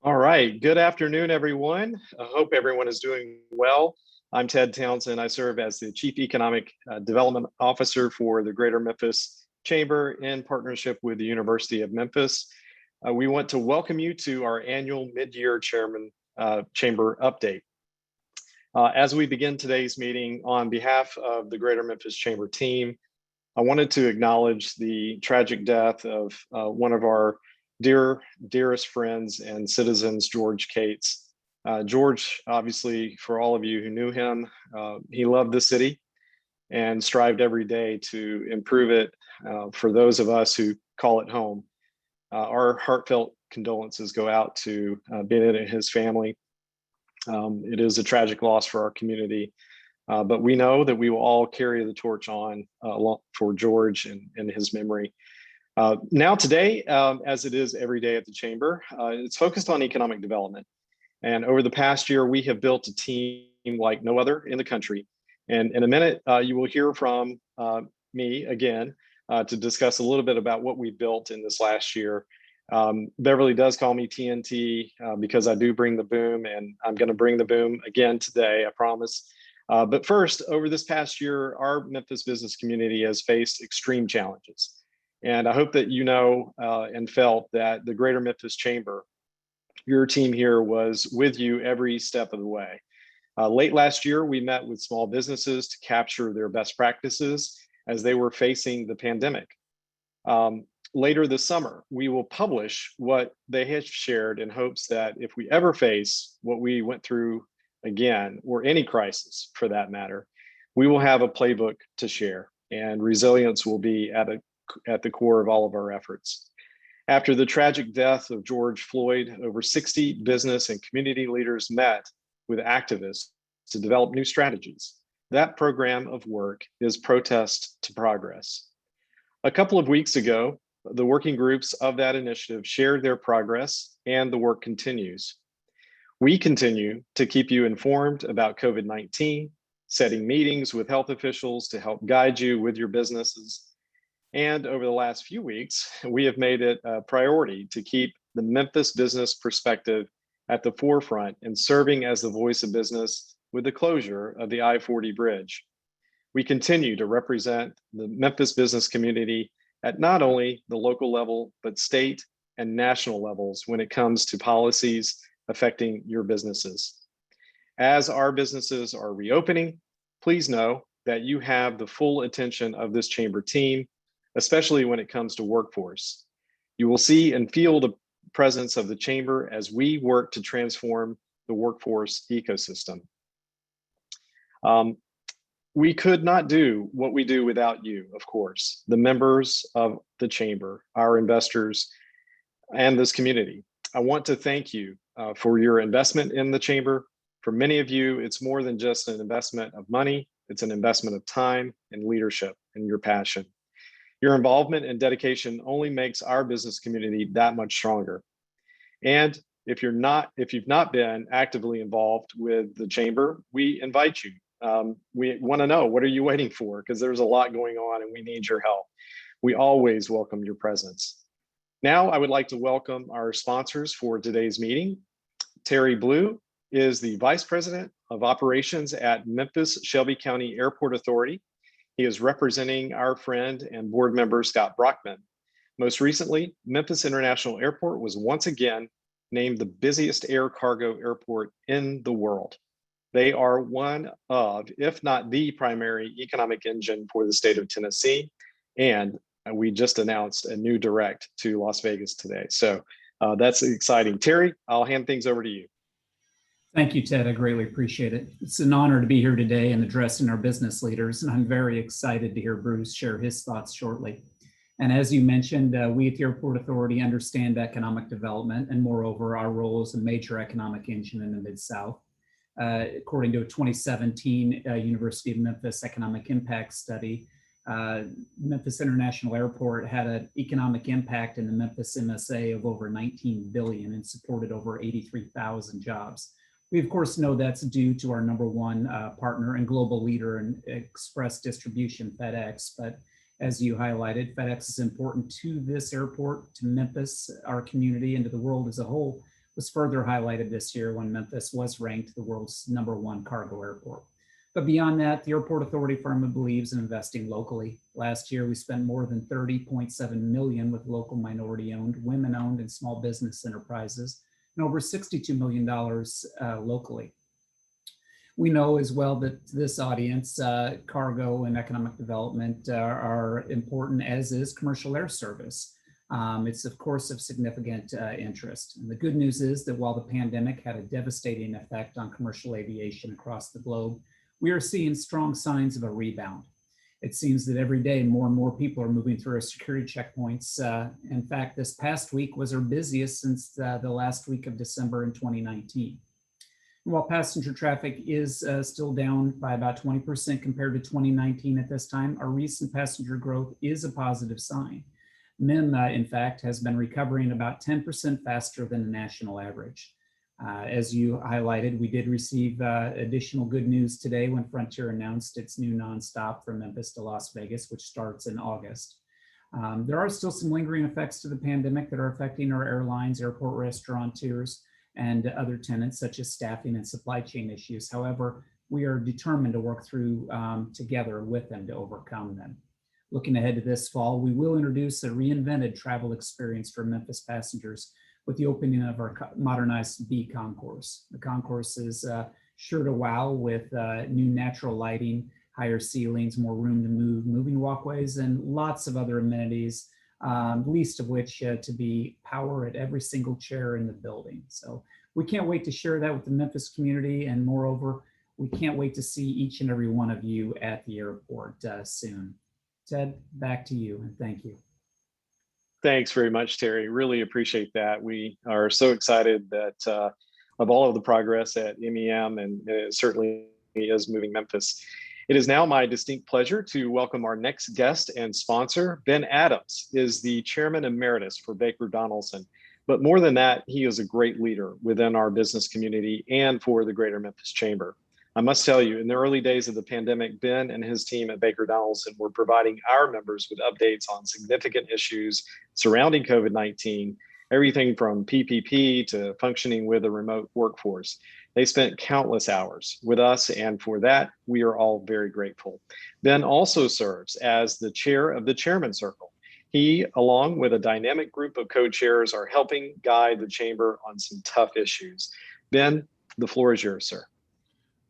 All right, good afternoon, everyone. I hope everyone is doing well. I'm Ted Townsend. I serve as the Chief Economic Development Officer for the Greater Memphis Chamber in partnership with the University of Memphis. We want to welcome you to our annual mid-year Chairman Chamber update. As we begin today's meeting, on behalf of the Greater Memphis Chamber team, I wanted to acknowledge the tragic death of one of our dearest friends and citizens, George Katz. George, obviously, for all of you who knew him, he loved the city and strived every day to improve it for those of us who call it home. Our heartfelt condolences go out to Bennett and his family. It is a tragic loss for our community, but we know that we will all carry the torch on for George and his memory. Now today, as it is every day at the Chamber, it's focused on economic development. And over the past year, we have built a team like no other in the country. And in a minute, you will hear from me again to discuss a little bit about what we built in this last year. Beverly does call me TNT because I do bring the boom, and I'm going to bring the boom again today, I promise. But first, over this past year, our Memphis business community has faced extreme challenges. And I hope that you know and felt that the Greater Memphis Chamber, your team here, was with you every step of the way. Late last year, we met with small businesses to capture their best practices as they were facing the pandemic. Later this summer, we will publish what they have shared in hopes that if we ever face what we went through again, or any crisis for that matter, we will have a playbook to share, and resilience will be at the core of all of our efforts. After the tragic death of George Floyd, over 60 business and community leaders met with activists to develop new strategies. That program of work is Protest to Progress. A couple of weeks ago, the working groups of that initiative shared their progress, and the work continues. We continue to keep you informed about COVID-19, setting meetings with health officials to help guide you with your businesses. And over the last few weeks, we have made it a priority to keep the Memphis business perspective at the forefront and serving as the voice of business with the closure of the I-40 bridge. We continue to represent the Memphis business community at not only the local level, but state and national levels when it comes to policies affecting your businesses. As our businesses are reopening, please know that you have the full attention of this Chamber team, especially when it comes to workforce. You will see and feel the presence of the Chamber as we work to transform the workforce ecosystem. We could not do what we do without you, of course, the members of the Chamber, our investors, and this community. I want to thank you for your investment in the Chamber. For many of you, it's more than just an investment of money, it's an investment of time and leadership and your passion. Your involvement and dedication only makes our business community that much stronger. And if you've not been actively involved with the Chamber, we invite you. We want to know, what are you waiting for? Because there's a lot going on and we need your help. We always welcome your presence. Now, I would like to welcome our sponsors for today's meeting. Terry Blue is the Vice President of Operations at Memphis Shelby County Airport Authority. He is representing our friend and board member, Scott Brockman. Most recently, Memphis International Airport was once again named the busiest air cargo airport in the world. They are one of, if not the primary economic engine for the state of Tennessee. And we just announced a new direct to Las Vegas today. So that's exciting. Terry, I'll hand things over to you. Thank you, Ted. I greatly appreciate it. It's an honor to be here today and addressing our business leaders, and I'm very excited to hear Bruce share his thoughts shortly. And as you mentioned, we at the Airport Authority understand economic development, and moreover, our role as a major economic engine in the Mid-South. According to a 2017 University of Memphis economic impact study, Memphis International Airport had an economic impact in the Memphis MSA of over 19 billion and supported over 83,000 jobs. We, of course, know that's due to our #1 partner and global leader in express distribution, FedEx. But as you highlighted, FedEx is important to this airport, to Memphis, our community, and to the world as a whole. was further highlighted this year when Memphis was ranked the world's #1 cargo airport. But beyond that, the Airport Authority firmly believes in investing locally. Last year, we spent more than $30.7 million with local minority-owned, women-owned, and small business enterprises, and over $62 million locally. We know as well that to this audience, cargo and economic development are important, as is commercial air service. It's of course of significant interest. And the good news is that while the pandemic had a devastating effect on commercial aviation across the globe, we are seeing strong signs of a rebound. It seems that every day more and more people are moving through our security checkpoints. In fact, this past week was our busiest since the last week of December in 2019. And while passenger traffic is still down by about 20% compared to 2019 at this time, our recent passenger growth is a positive sign. MIM, in fact, has been recovering about 10% faster than the national average. As you highlighted, we did receive additional good news today when Frontier announced its new nonstop from Memphis to Las Vegas, which starts in August. There are still some lingering effects to the pandemic that are affecting our airlines, airport restaurateurs, and other tenants, such as staffing and supply chain issues. However, we are determined to work through together with them to overcome them. Looking ahead to this fall, we will introduce a reinvented travel experience for Memphis passengers with the opening of our modernized B concourse. The concourse is sure to wow with new natural lighting, higher ceilings, more room to move, moving walkways, and lots of other amenities, least of which to be power at every single chair in the building. So we can't wait to share that with the Memphis community, and moreover, we can't wait to see each and every one of you at the airport soon. Ted, back to you, and thank you. Thanks very much, Terry. Really appreciate that. We are so excited that of all of the progress at MEM, and it certainly is moving Memphis. It is now my distinct pleasure to welcome our next guest and sponsor. Ben Adams is the Chairman Emeritus for Baker Donelson. But more than that, he is a great leader within our business community and for the Greater Memphis Chamber. I must tell you, in the early days of the pandemic, Ben and his team at Baker Donelson were providing our members with updates on significant issues surrounding COVID-19, everything from PPP to functioning with a remote workforce. They spent countless hours with us, and for that, we are all very grateful. Ben also serves as the chair of the Chairman's Circle. He, along with a dynamic group of co-chairs, are helping guide the chamber on some tough issues. Ben, the floor is yours, sir.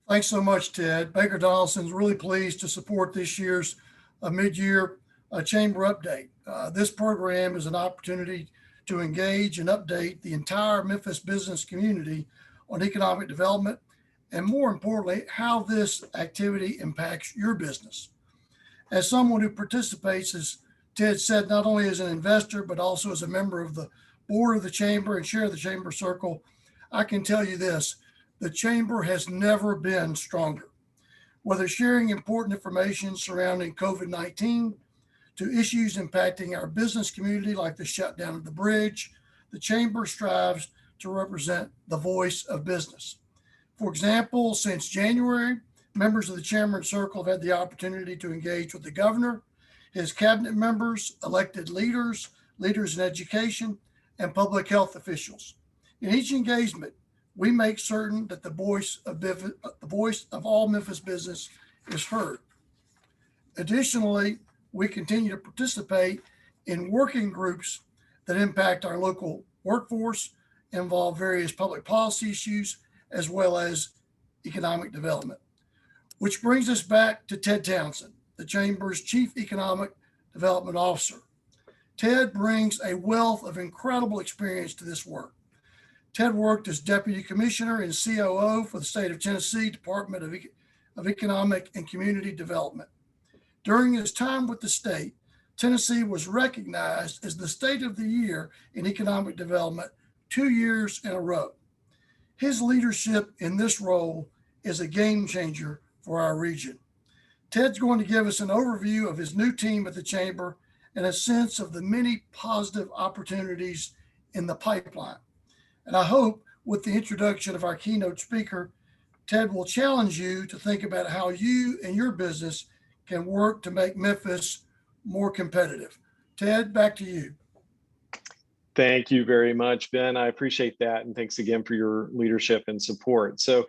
Thanks so much, Ted. Baker Donelson is really pleased to support this year's mid-year chamber update. This program is an opportunity to engage and update the entire Memphis business community on economic development, and more importantly, how this activity impacts your business. As someone who participates, as Ted said, not only as an investor, but also as a member of the board of the chamber and chair of the chamber circle, I can tell you this: the chamber has never been stronger. Whether sharing important information surrounding COVID-19 to issues impacting our business community like the shutdown of the bridge, the chamber strives to represent the voice of business. For example, since January, members of the Chairman's Circle have had the opportunity to engage with the governor, his cabinet members, elected leaders, leaders in education, and public health officials. In each engagement, we make certain that the voice of all Memphis business is heard. Additionally, we continue to participate in working groups that impact our local workforce, involve various public policy issues, as well as economic development. Which brings us back to Ted Townsend, the Chamber's Chief Economic Development Officer. Ted brings a wealth of incredible experience to this work. Ted worked as Deputy Commissioner and COO for the state of Tennessee Department of Economic and Community Development. During his time with the state, Tennessee was recognized as the State of the Year in Economic Development 2 years in a row. His leadership in this role is a game changer for our region. Ted's going to give us an overview of his new team at the Chamber and a sense of the many positive opportunities in the pipeline. And I hope with the introduction of our keynote speaker, Ted will challenge you to think about how you and your business can work to make Memphis more competitive. Ted, back to you. Thank you very much, Ben. I appreciate that. And thanks again for your leadership and support. So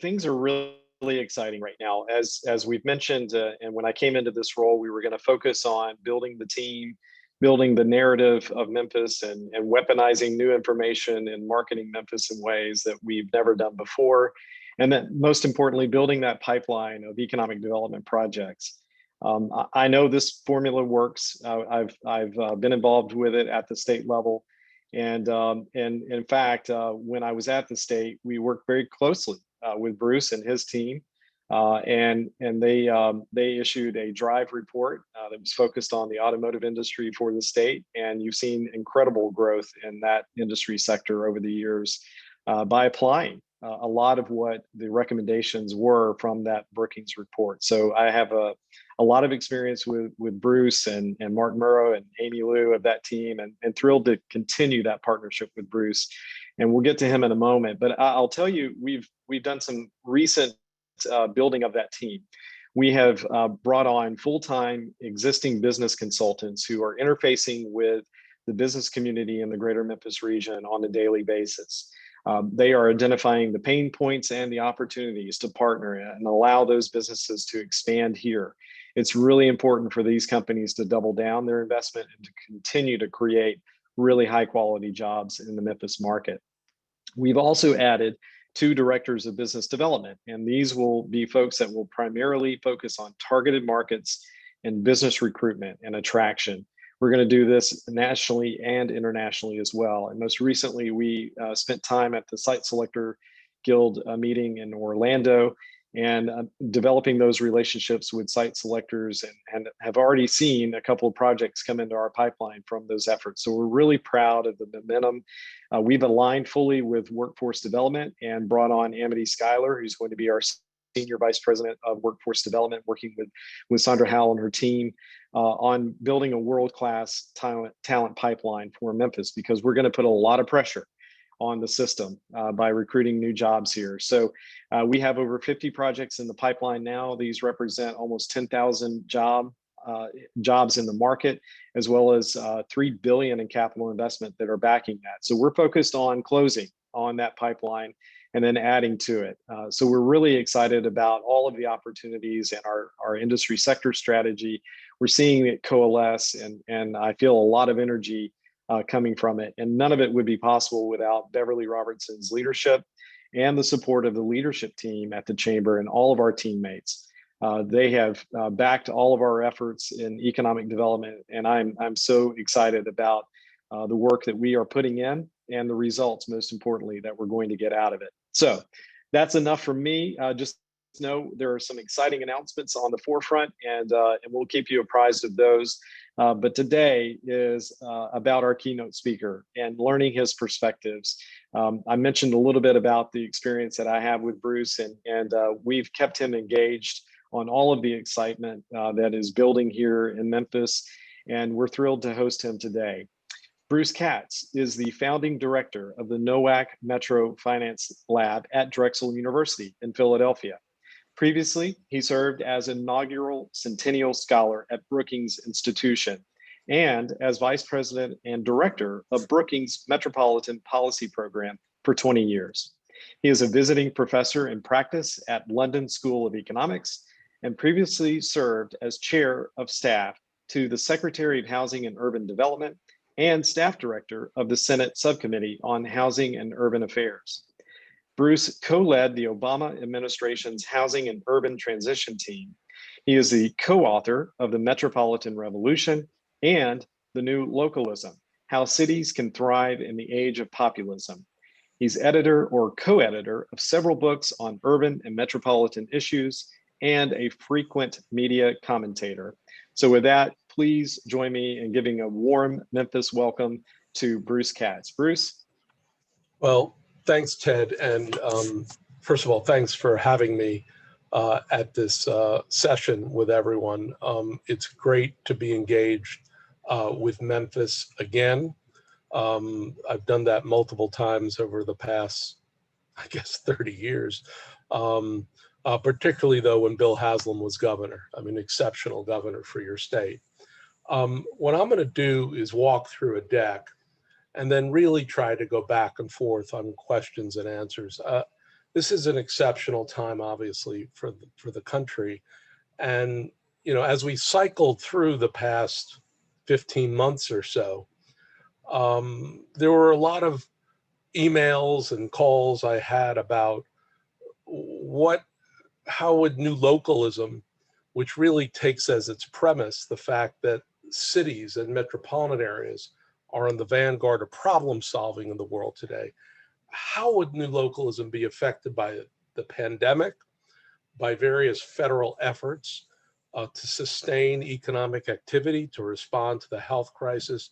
things are really exciting right now. As we've mentioned, and when I came into this role, we were going to focus on building the team, building the narrative of Memphis, and weaponizing new information and marketing Memphis in ways that we've never done before. And then most importantly, building that pipeline of economic development projects. I know this formula works. I've been involved with it at the state level, and in fact, when I was at the state, we worked very closely with Bruce and his team, and they issued a drive report that was focused on the automotive industry for the state, and you've seen incredible growth in that industry sector over the years by applying a lot of what the recommendations were from that Brookings report. So I have a lot of experience with Bruce and Mark Murrow and Amy Liu of that team, and thrilled to continue that partnership with Bruce. And we'll get to him in a moment. But I'll tell you, we've done some recent building of that team. We have brought on full-time existing business consultants who are interfacing with the business community in the greater Memphis region on a daily basis. They are identifying the pain points and the opportunities to partner and allow those businesses to expand here. It's really important for these companies to double down their investment and to continue to create really high quality jobs in the Memphis market. We've also added 2 directors of business development, and these will be folks that will primarily focus on targeted markets and business recruitment and attraction. We're going to do this nationally and internationally as well. And most recently, we spent time at the Site Selector Guild meeting in Orlando, and developing those relationships with site selectors, and have already seen a couple of projects come into our pipeline from those efforts. So we're really proud of the momentum. We've aligned fully with workforce development and brought on Amity Schuyler, who's going to be our Senior Vice President of Workforce Development, working with Sandra Howell and her team on building a world-class talent pipeline for Memphis, because we're going to put a lot of pressure on the system by recruiting new jobs here. So we have over 50 projects in the pipeline now. These represent almost 10,000 jobs in the market, as well as $3 billion in capital investment that are backing that. So we're focused on closing on that pipeline and then adding to it. So we're really excited about all of the opportunities and our industry sector strategy. We're seeing it coalesce, and I feel a lot of energy coming from it. And none of it would be possible without Beverly Robertson's leadership and the support of the leadership team at the Chamber and all of our teammates. They have backed all of our efforts in economic development, and I'm so excited about the work that we are putting in and the results, most importantly, that we're going to get out of it. So that's enough from me. Just know there are some exciting announcements on the forefront, and we'll keep you apprised of those. But today is about our keynote speaker and learning his perspectives. I mentioned a little bit about the experience that I have with Bruce, and we've kept him engaged on all of the excitement that is building here in Memphis, and we're thrilled to host him today. Bruce Katz is the founding director of the NOAC Metro Finance Lab at Drexel University in Philadelphia. Previously, he served as inaugural Centennial Scholar at Brookings Institution and as vice president and director of Brookings Metropolitan Policy Program for 20 years. He is a visiting professor in practice at London School of Economics and previously served as chair of staff to the Secretary of Housing and Urban Development and staff director of the Senate Subcommittee on Housing and Urban Affairs. Bruce co-led the Obama administration's Housing and Urban Transition team. He is the co-author of The Metropolitan Revolution and The New Localism: How Cities Can Thrive in the Age of Populism. He's editor or co-editor of several books on urban and metropolitan issues and a frequent media commentator. So with that, please join me in giving a warm Memphis welcome to Bruce Katz. Bruce? Well, thanks, Ted. And first of all, thanks for having me at this session with everyone. It's great to be engaged with Memphis again. I've done that multiple times over the past, I guess, 30 years. Particularly though when Bill Haslam was governor. I mean, exceptional governor for your state. What I'm going to do is walk through a deck and then really try to go back and forth on questions and answers. This is an exceptional time, obviously, for the country. And, you know, as we cycled through the past 15 months or so, there were a lot of emails and calls I had about how would new localism, which really takes as its premise the fact that cities and metropolitan areas are in the vanguard of problem solving in the world today. How would new localism be affected by the pandemic, by various federal efforts to sustain economic activity, to respond to the health crisis,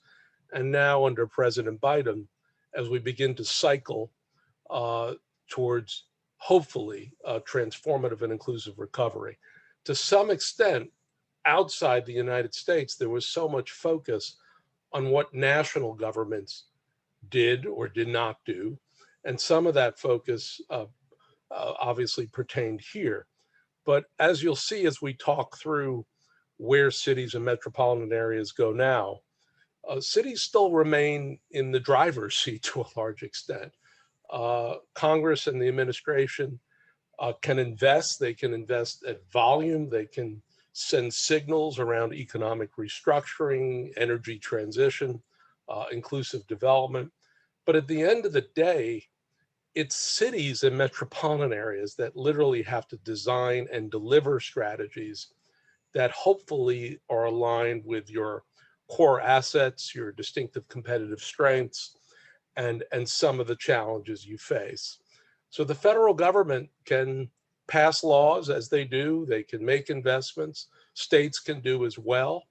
and now under President Biden, as we begin to cycle towards hopefully transformative and inclusive recovery. To some extent, outside the United States, there was so much focus on what national governments did or did not do. And some of that focus obviously pertained here. But as you'll see, as we talk through where cities and metropolitan areas go now, cities still remain in the driver's seat to a large extent. Congress and the administration can invest. They can invest at volume. They can send signals around economic restructuring, energy transition, inclusive development. But at the end of the day, it's cities and metropolitan areas that literally have to design and deliver strategies that hopefully are aligned with your core assets, your distinctive competitive strengths, and some of the challenges you face. So the federal government can pass laws as they do, they can make investments, states can do as well,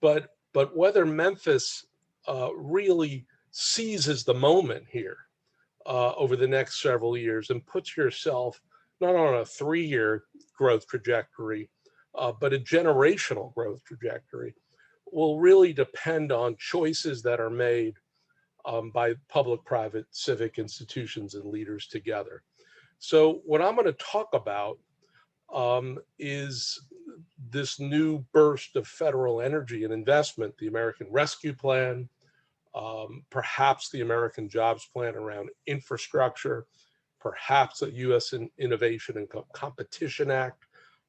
but whether Memphis really seizes the moment here over the next several years and puts yourself not on a 3-year growth trajectory, but a generational growth trajectory, will really depend on choices that are made by public, private, civic institutions and leaders together. So what I'm going to talk about is this new burst of federal energy and investment, the American Rescue Plan, perhaps the American Jobs Plan around infrastructure, perhaps a U.S. Innovation and Competition Act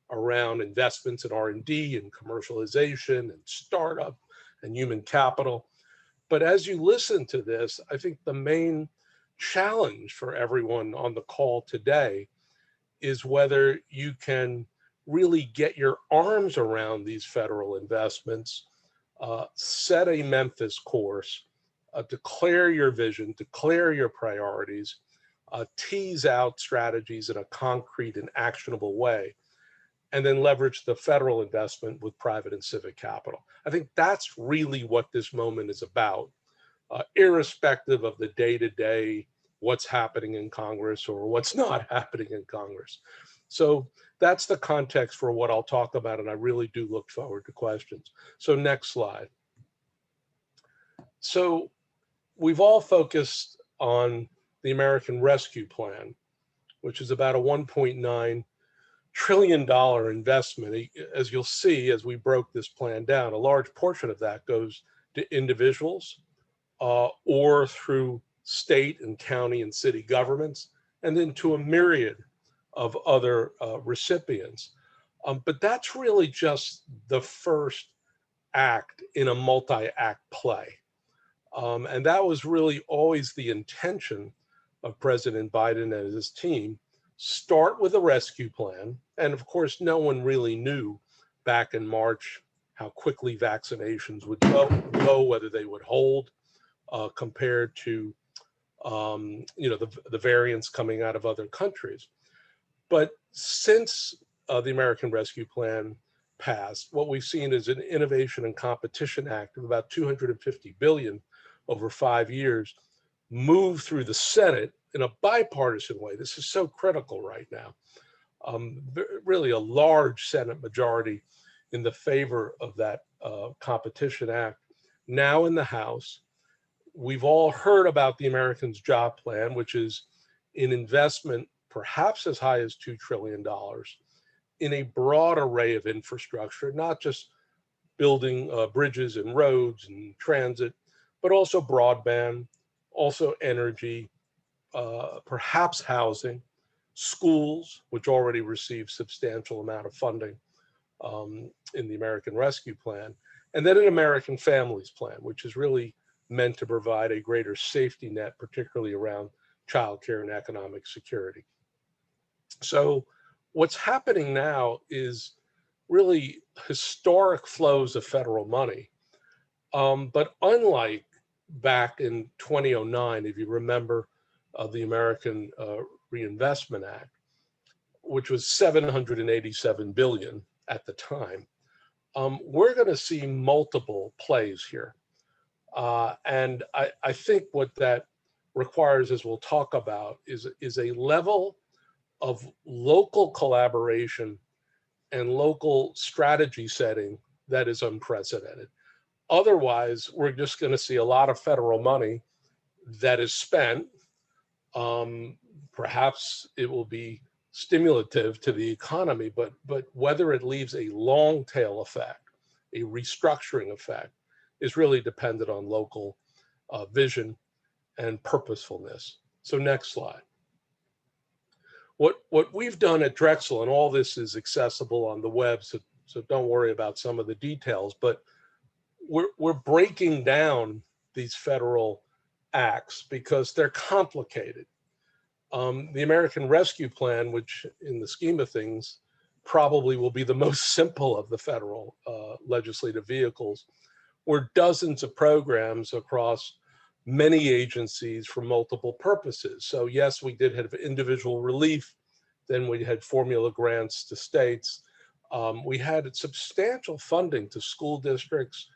around investments in R&D and commercialization and startup and human capital. But as you listen to this, I think the main challenge for everyone on the call today is whether you can really get your arms around these federal investments, set a Memphis course, declare your vision, declare your priorities, tease out strategies in a concrete and actionable way, and then leverage the federal investment with private and civic capital. I think that's really what this moment is about, irrespective of the day-to-day, what's happening in Congress or what's not happening in Congress. So that's the context for what I'll talk about, and I really do look forward to questions. So next slide. So we've all focused on the American Rescue Plan, which is about a $1.9 trillion investment. As you'll see, as we broke this plan down, a large portion of that goes to individuals or through state and county and city governments, and then to a myriad of other recipients. But that's really just the first act in a multi-act play. And that was really always the intention of President Biden and his team. Start with a rescue plan. And of course, no one really knew back in March how quickly vaccinations would go, whether they would hold compared to the variants coming out of other countries. But since the American Rescue Plan passed, what we've seen is an Innovation and Competition Act of about $250 billion over 5 years move through the Senate in a bipartisan way. This is so critical right now. Really a large Senate majority in the favor of that Competition Act. Now in the House, we've all heard about the Americans Job Plan, which is an investment perhaps as high as $2 trillion in a broad array of infrastructure, not just building bridges and roads and transit, but also broadband, also energy, perhaps housing, schools, which already receive substantial amount of funding in the American Rescue Plan, and then an American Families Plan, which is really meant to provide a greater safety net, particularly around childcare and economic security. So what's happening now is really historic flows of federal money. But unlike back in 2009, if you remember the American Reinvestment Act, which was $787 billion at the time, we're going to see multiple plays here. And I think what that requires, as we'll talk about, is a level of local collaboration and local strategy setting that is unprecedented. Otherwise, we're just going to see a lot of federal money that is spent. Perhaps it will be stimulative to the economy, but whether it leaves a long tail effect, a restructuring effect, is really dependent on local vision and purposefulness. So next slide. What we've done at Drexel, and all this is accessible on the web, so don't worry about some of the details, but we're breaking down these federal acts because they're complicated. The American Rescue Plan, which in the scheme of things probably will be the most simple of the federal legislative vehicles, were dozens of programs across many agencies for multiple purposes. So yes, we did have individual relief, then we had formula grants to states. We had substantial funding to school districts,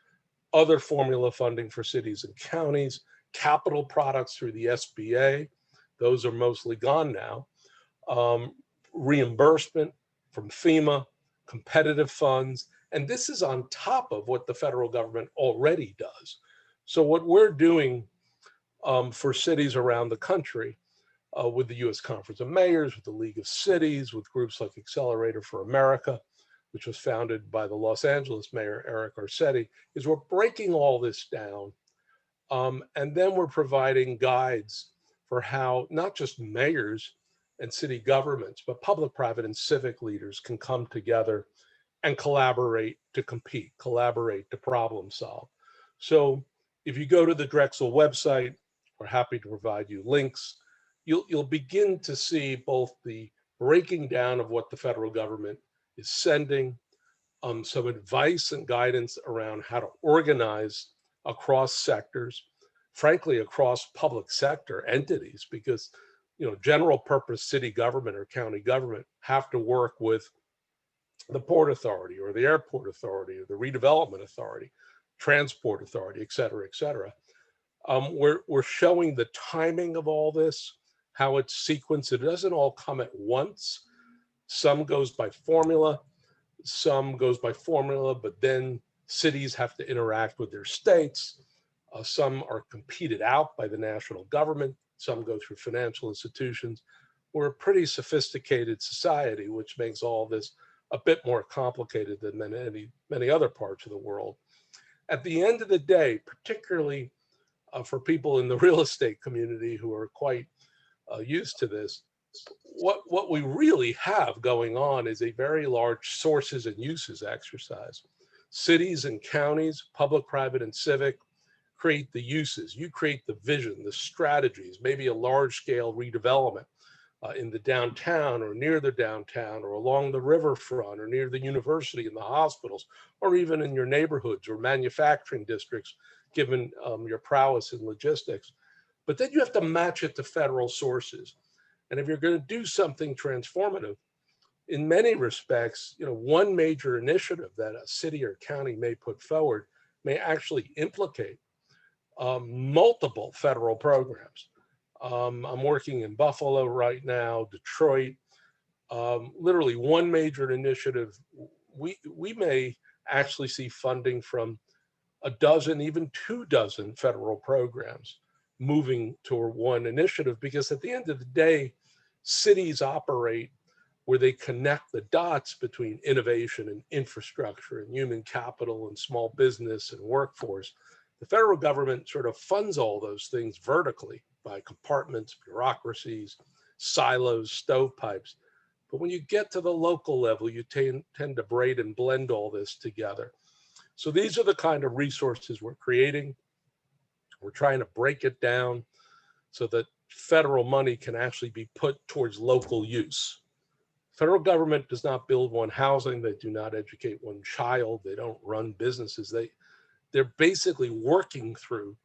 other formula funding for cities and counties, capital products through the SBA. Those are mostly gone now. Reimbursement from FEMA, competitive funds, and this is on top of what the federal government already does. So what we're doing for cities around the country with the U.S. Conference of Mayors, with the League of Cities, with groups like Accelerator for America, which was founded by the Los Angeles Mayor, Eric Garcetti, is we're breaking all this down. And then we're providing guides for how not just mayors and city governments, but public, private, and civic leaders can come together and collaborate to compete, collaborate to problem solve. So if you go to the Drexel website, we're happy to provide you links. You'll begin to see both the breaking down of what the federal government is sending, some advice and guidance around how to organize across sectors, frankly, across public sector entities, because general purpose city government or county government have to work with the Port Authority or the Airport Authority or the Redevelopment Authority, Transport Authority, et cetera, et cetera. We're showing the timing of all this, how it's sequenced. It doesn't all come at once. Some goes by formula, but then cities have to interact with their states. Some are competed out by the national government. Some go through financial institutions. We're a pretty sophisticated society, which makes all this a bit more complicated than many other parts of the world. At the end of the day, particularly for people in the real estate community who are quite used to this, what we really have going on is a very large sources and uses exercise. Cities and counties, public, private, and civic, create the uses. You create the vision, the strategies, maybe a large scale redevelopment in the downtown or near the downtown or along the riverfront or near the university and the hospitals, or even in your neighborhoods or manufacturing districts, given your prowess in logistics. But then you have to match it to federal sources. And if you're going to do something transformative, in many respects, one major initiative that a city or county may put forward may actually implicate multiple federal programs. I'm working in Buffalo right now, Detroit. Literally one major initiative, we may actually see funding from a dozen, even 24 federal programs moving toward one initiative, because at the end of the day, cities operate where they connect the dots between innovation and infrastructure and human capital and small business and workforce. The federal government sort of funds all those things vertically by compartments, bureaucracies, silos, stovepipes. But when you get to the local level, you tend to braid and blend all this together. So these are the kind of resources we're creating. We're trying to break it down so that federal money can actually be put towards local use. Federal government does not build one housing. They do not educate one child. They don't run businesses. They're basically working through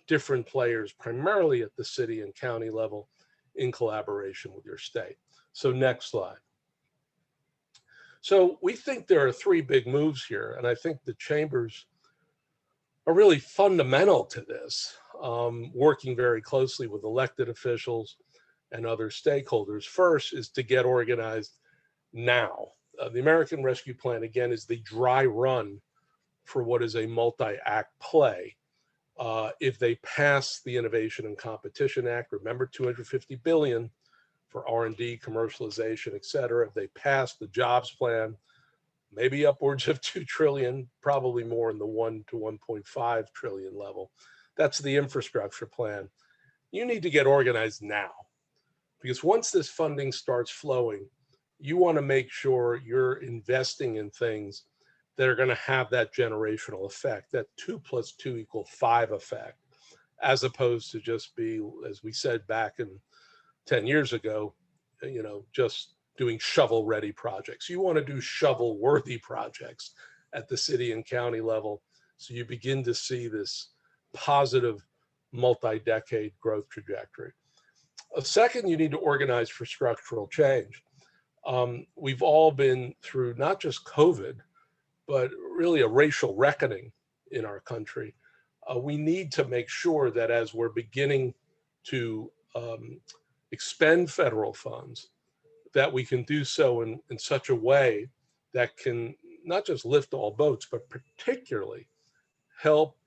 different players, primarily at the city and county level, in collaboration with your state. So next slide. So we think there are three big moves here, and I think the chambers are really fundamental to this, working very closely with elected officials and other stakeholders. First is to get organized now. The American Rescue Plan, again, is the dry run for what is a multi-act play. If they pass the Innovation and Competition Act, remember $250 billion for R&D, commercialization, et cetera. If they pass the jobs plan, maybe upwards of 2 trillion, probably more in the 1 to 1.5 trillion level. That's the infrastructure plan. You need to get organized now, because once this funding starts flowing, you want to make sure you're investing in things that are going to have that generational effect, that 2 + 2 = 5 effect, as opposed to just be, as we said back in 10 years ago, just doing shovel-ready projects. You want to do shovel-worthy projects at the city and county level, so you begin to see this positive multi-decade growth trajectory. Second, you need to organize for structural change. We've all been through not just COVID, but really a racial reckoning in our country. We need to make sure that as we're beginning to expend federal funds, that we can do so in such a way that can not just lift all boats, but particularly help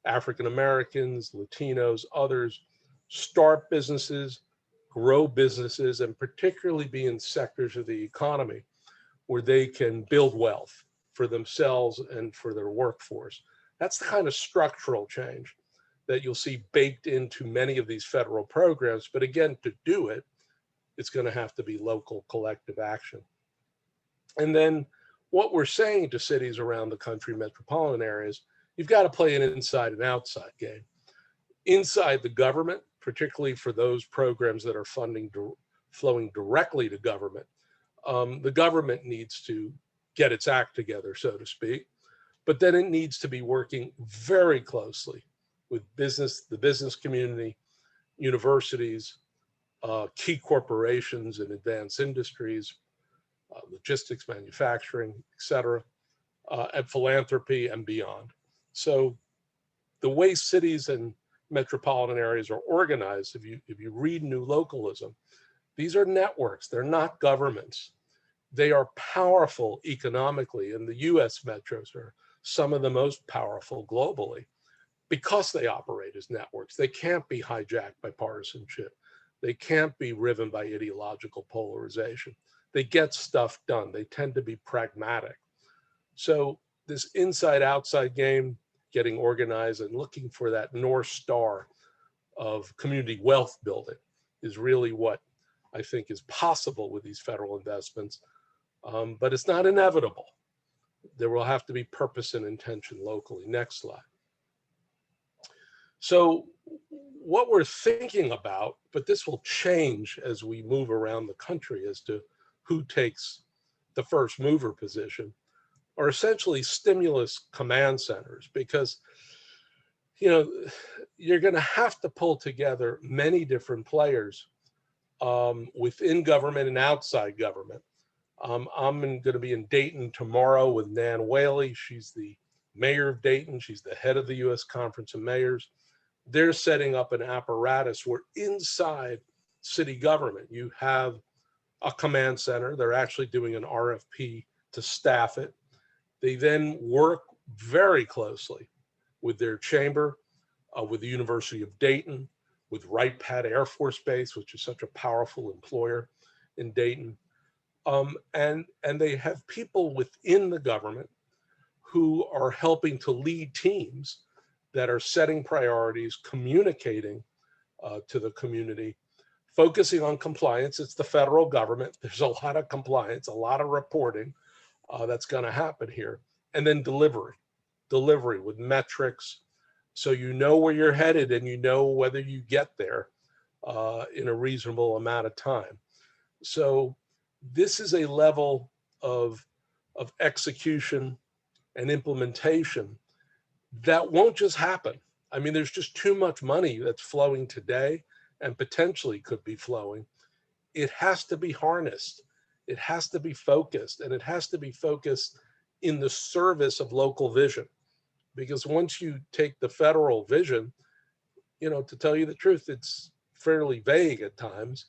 African Americans, Latinos, others start businesses, grow businesses, and particularly be in sectors of the economy where they can build wealth for themselves and for their workforce. That's the kind of structural change that you'll see baked into many of these federal programs. But again, to do it, it's going to have to be local collective action. And then what we're saying to cities around the country, metropolitan areas, you've got to play an inside and outside game. Inside the government, particularly for those programs that are flowing directly to government, the government needs to get its act together, so to speak. But then it needs to be working very closely with the business community, universities, key corporations in advanced industries, logistics, manufacturing, et cetera, and philanthropy and beyond. So the way cities and metropolitan areas are organized, if you read New Localism, these are networks, they're not governments. They are powerful economically, and the US metros are some of the most powerful globally because they operate as networks. They can't be hijacked by partisanship. They can't be riven by ideological polarization. They get stuff done. They tend to be pragmatic. So this inside-outside game, getting organized and looking for that North Star of community wealth building is really what I think is possible with these federal investments. But it's not inevitable. There will have to be purpose and intention locally. Next slide. So what we're thinking about, but this will change as we move around the country as to who takes the first mover position, are essentially stimulus command centers, because you're going to have to pull together many different players within government and outside government. I'm going to be in Dayton tomorrow with Nan Whaley. She's the mayor of Dayton. She's the head of the U.S. Conference of Mayors. They're setting up an apparatus where inside city government, you have a command center. They're actually doing an RFP to staff it. They then work very closely with their chamber, with the University of Dayton, with Wright Pat Air Force Base, which is such a powerful employer in Dayton. And they have people within the government who are helping to lead teams that are setting priorities, communicating to the community, focusing on compliance. It's the federal government. There's a lot of compliance, a lot of reporting that's going to happen here. And then delivery with metrics, so you know where you're headed and you know whether you get there in a reasonable amount of time. So this is a level of execution and implementation that won't just happen. I mean, there's just too much money that's flowing today and potentially could be flowing. It has to be harnessed. It has to be focused, and it has to be focused in the service of local vision. Because once you take the federal vision, you know, to tell you the truth, it's fairly vague at times.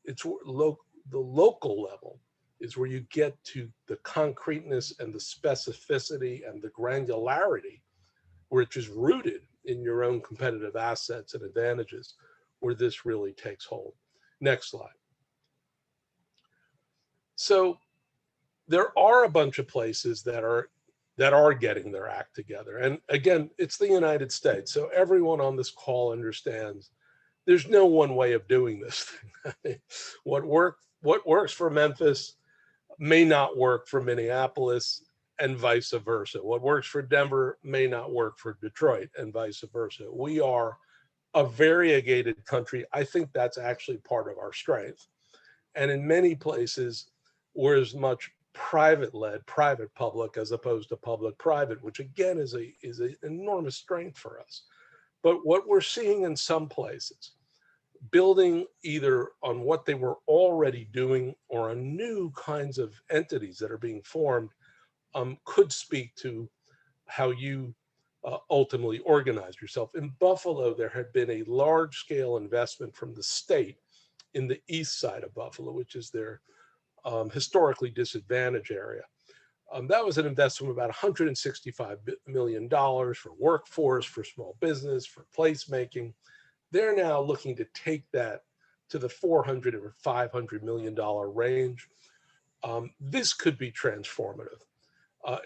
It's the local level is where you get to the concreteness and the specificity and the granularity, which is rooted in your own competitive assets and advantages, where this really takes hold. Next slide. So there are a bunch of places that are getting their act together. And again, it's the United States. So everyone on this call understands there's no one way of doing this thing. What works for Memphis may not work for Minneapolis, and vice versa. What works for Denver may not work for Detroit, and vice versa. We are a variegated country. I think that's actually part of our strength. And in many places, we're as much private-led, private-public, as opposed to public-private, which again is an enormous strength for us. But what we're seeing in some places, building either on what they were already doing or on new kinds of entities that are being formed, could speak to how you ultimately organize yourself. In Buffalo, there had been a large-scale investment from the state in the east side of Buffalo, which is their historically disadvantaged area. That was an investment of about $165 million for workforce, for small business, for placemaking. They're now looking to take that to the $400 or $500 million range. This could be transformative.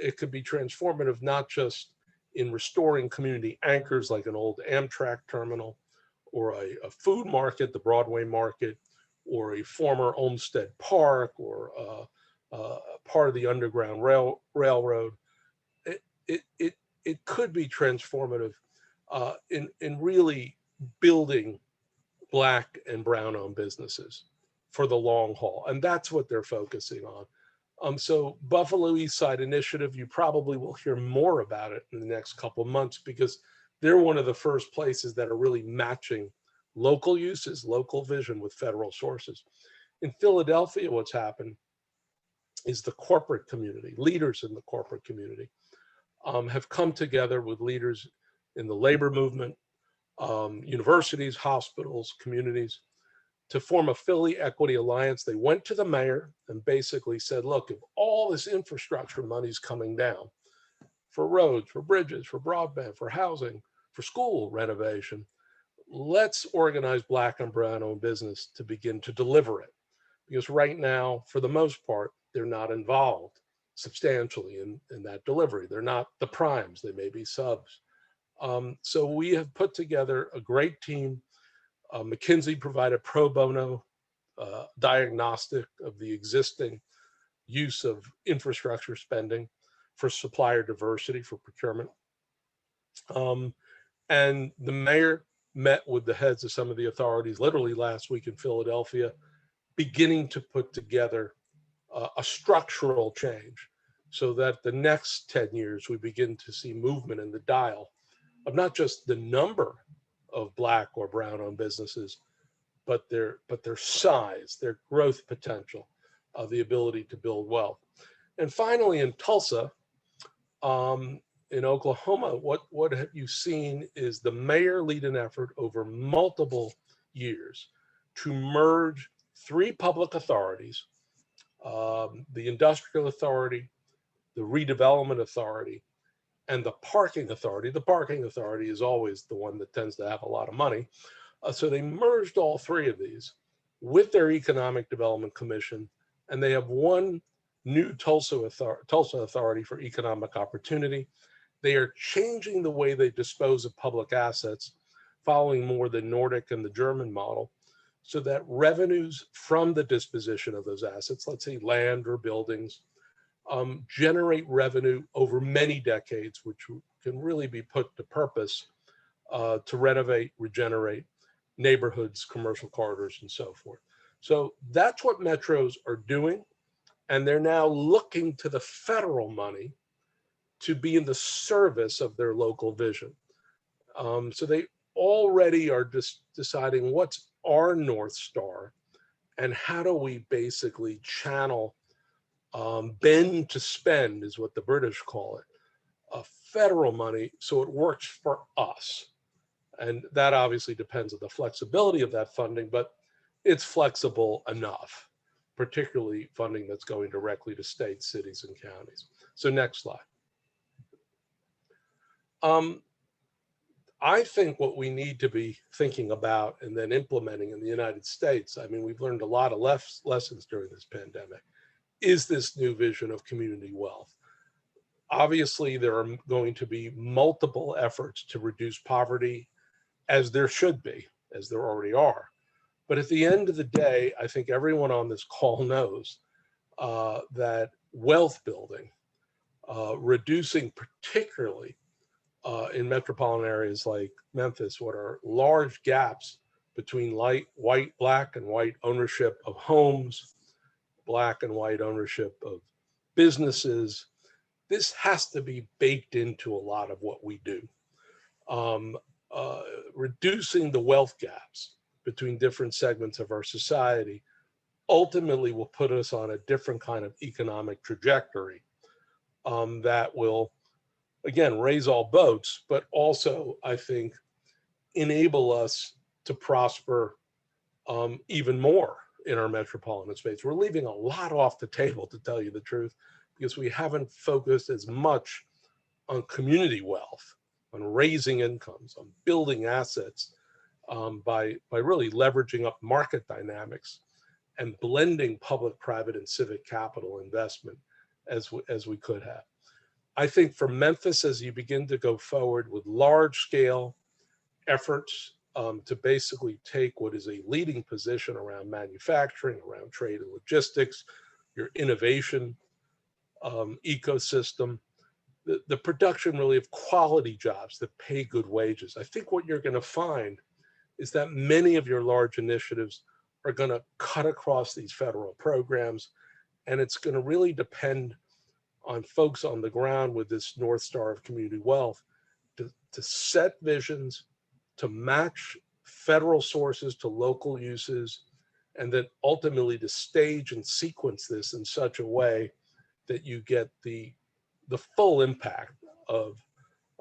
It could be transformative not just in restoring community anchors like an old Amtrak terminal or a food market, the Broadway market, or a former Olmsted Park, or part of the Underground Railroad. It could be transformative in really building Black and Brown-owned businesses for the long haul, and that's what they're focusing on. So Buffalo East Side Initiative, you probably will hear more about it in the next couple of months, because they're one of the first places that are really matching local uses, local vision with federal sources. In Philadelphia, what's happened is the corporate community, leaders in the corporate community have come together with leaders in the labor movement, universities, hospitals, communities, to form a Philly Equity Alliance. They went to the mayor and basically said, look, if all this infrastructure money's coming down for roads, for bridges, for broadband, for housing, for school renovation, let's organize Black and Brown-owned business to begin to deliver it. Because right now, for the most part, they're not involved substantially in that delivery. They're not the primes, they may be subs. So we have put together a great team. McKinsey provided pro bono diagnostic of the existing use of infrastructure spending for supplier diversity, for procurement. And the mayor met with the heads of some of the authorities literally last week in Philadelphia, beginning to put together a structural change so that the next 10 years we begin to see movement in the dial of not just the number of Black or Brown-owned businesses, but their size, their growth potential, the ability to build wealth. And finally, in Tulsa, in Oklahoma, what have you seen is the mayor lead an effort over multiple years to merge 3 public authorities, the Industrial Authority, the Redevelopment Authority, and the Parking Authority. The Parking Authority is always the one that tends to have a lot of money. So they merged all 3 of these with their Economic Development Commission, and they have one new Tulsa Authority for Economic Opportunity, They are changing the way they dispose of public assets, following more the Nordic and the German model, so that revenues from the disposition of those assets, let's say land or buildings, generate revenue over many decades, which can really be put to purpose to renovate, regenerate neighborhoods, commercial corridors, and so forth. So that's what metros are doing. And they're now looking to the federal money to be in the service of their local vision. So they already are just deciding what's our North Star and how do we basically channel, bend to spend is what the British call it, federal money so it works for us. And that obviously depends on the flexibility of that funding, but it's flexible enough, particularly funding that's going directly to states, cities, and counties. So next slide. I think what we need to be thinking about and then implementing in the United States, I mean, we've learned a lot of lessons during this pandemic, is this new vision of community wealth. Obviously, there are going to be multiple efforts to reduce poverty, as there should be, as there already are. But at the end of the day, I think everyone on this call knows that wealth building, reducing particularly in metropolitan areas like Memphis, what are large gaps between black and white ownership of homes, black and white ownership of businesses. This has to be baked into a lot of what we do. Reducing the wealth gaps between different segments of our society ultimately will put us on a different kind of economic trajectory that will, again, raise all boats, but also, I think, enable us to prosper even more in our metropolitan space. We're leaving a lot off the table, to tell you the truth, because we haven't focused as much on community wealth, on raising incomes, on building assets, by really leveraging up market dynamics and blending public, private, and civic capital investment as we could have. I think for Memphis, as you begin to go forward with large scale efforts to basically take what is a leading position around manufacturing, around trade and logistics, your innovation ecosystem, the production really of quality jobs that pay good wages. I think what you're going to find is that many of your large initiatives are going to cut across these federal programs, and it's going to really depend on folks on the ground with this North Star of community wealth to set visions, to match federal sources to local uses, and then ultimately to stage and sequence this in such a way that you get the full impact of